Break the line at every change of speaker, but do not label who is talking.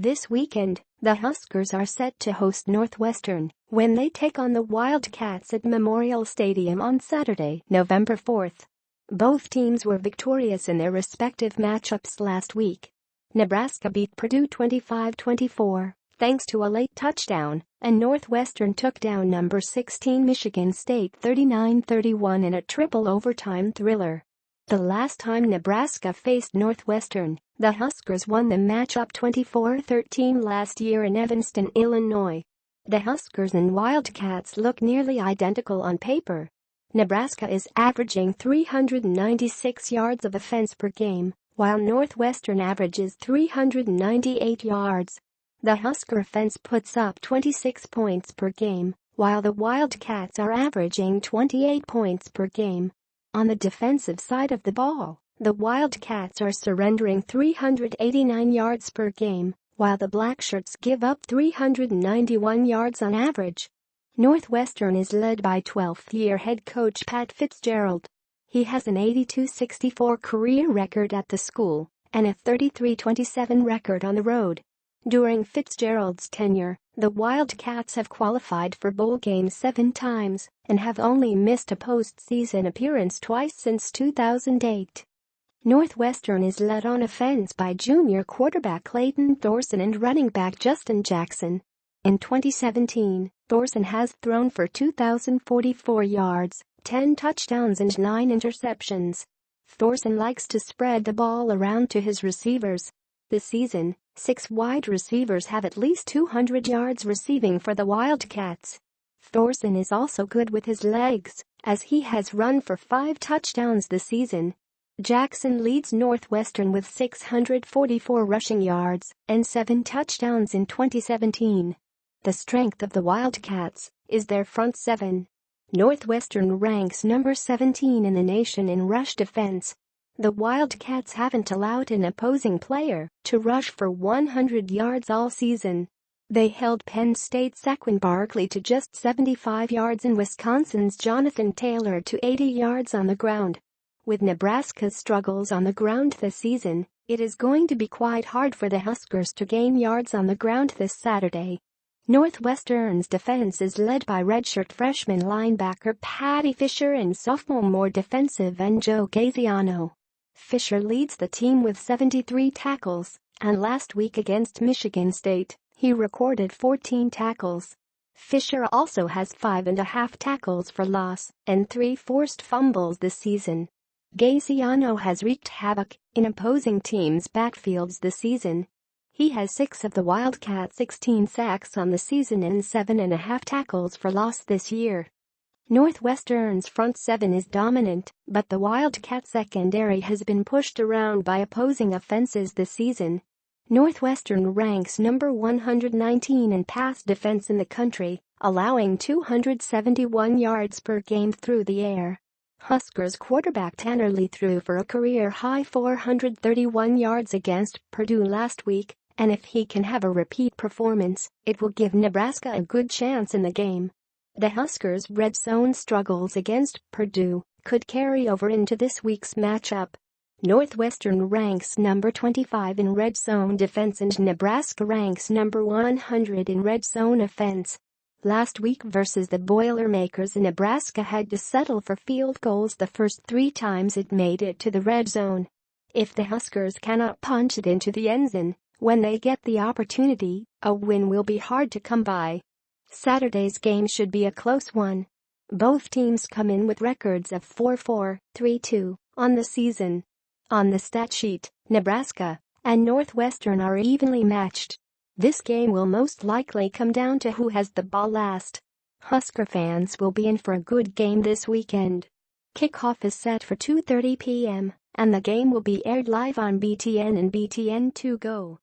This weekend, the Huskers are set to host Northwestern when they take on the Wildcats at Memorial Stadium on Saturday, November 4th. Both teams were victorious in their respective matchups last week. Nebraska beat Purdue 25-24 thanks to a late touchdown, and Northwestern took down number 16 Michigan State 39-31 in a triple overtime thriller. The last time Nebraska faced Northwestern, the Huskers won the matchup 24-13 last year in Evanston, Illinois. The Huskers and Wildcats look nearly identical on paper. Nebraska is averaging 396 yards of offense per game, while Northwestern averages 398 yards. The Husker offense puts up 26 points per game, while the Wildcats are averaging 28 points per game. On the defensive side of the ball, the Wildcats are surrendering 389 yards per game, while the Blackshirts give up 391 yards on average. Northwestern is led by 12th-year head coach Pat Fitzgerald. He has an 82-64 career record at the school and a 33-27 record on the road. During Fitzgerald's tenure, the Wildcats have qualified for bowl games 7 times and have only missed a postseason appearance twice since 2008. Northwestern is led on offense by junior quarterback Clayton Thorson and running back Justin Jackson. In 2017, Thorson has thrown for 2,044 yards, 10 touchdowns and 9 interceptions. Thorson likes to spread the ball around to his receivers. This season, 6 wide receivers have at least 200 yards receiving for the Wildcats. Thorson is also good with his legs, as he has run for 5 touchdowns this season. Jackson leads Northwestern with 644 rushing yards and 7 touchdowns in 2017. The strength of the Wildcats is their front 7. Northwestern ranks number 17 in the nation in rush defense. The Wildcats haven't allowed an opposing player to rush for 100 yards all season. They held Penn State's Saquon Barkley to just 75 yards and Wisconsin's Jonathan Taylor to 80 yards on the ground. With Nebraska's struggles on the ground this season, it is going to be quite hard for the Huskers to gain yards on the ground this Saturday. Northwestern's defense is led by redshirt freshman linebacker Patty Fisher and sophomore defensive end Joe Gaziano. Fisher leads the team with 73 tackles, and last week against Michigan State, he recorded 14 tackles. Fisher also has 5.5 tackles for loss and 3 forced fumbles this season. Gaziano has wreaked havoc in opposing teams' backfields this season. He has 6 of the Wildcats' 16 sacks on the season and 7.5 tackles for loss this year. Northwestern's front 7 is dominant, but the Wildcats' secondary has been pushed around by opposing offenses this season. Northwestern ranks number 119 in pass defense in the country, allowing 271 yards per game through the air. Huskers quarterback Tanner Lee threw for a career-high 431 yards against Purdue last week, and if he can have a repeat performance, it will give Nebraska a good chance in the game. The Huskers' red zone struggles against Purdue could carry over into this week's matchup. Northwestern ranks number 25 in red zone defense and Nebraska ranks number 100 in red zone offense. Last week versus the Boilermakers, Nebraska had to settle for field goals the first 3 times it made it to the red zone. If the Huskers cannot punch it into the end zone when they get the opportunity, a win will be hard to come by. Saturday's game should be a close one. Both teams come in with records of 4-4, 3-2 on the season. On the stat sheet, Nebraska and Northwestern are evenly matched. This game will most likely come down to who has the ball last. Husker fans will be in for a good game this weekend. Kickoff is set for 2:30 p.m., and the game will be aired live on BTN and BTN2 Go.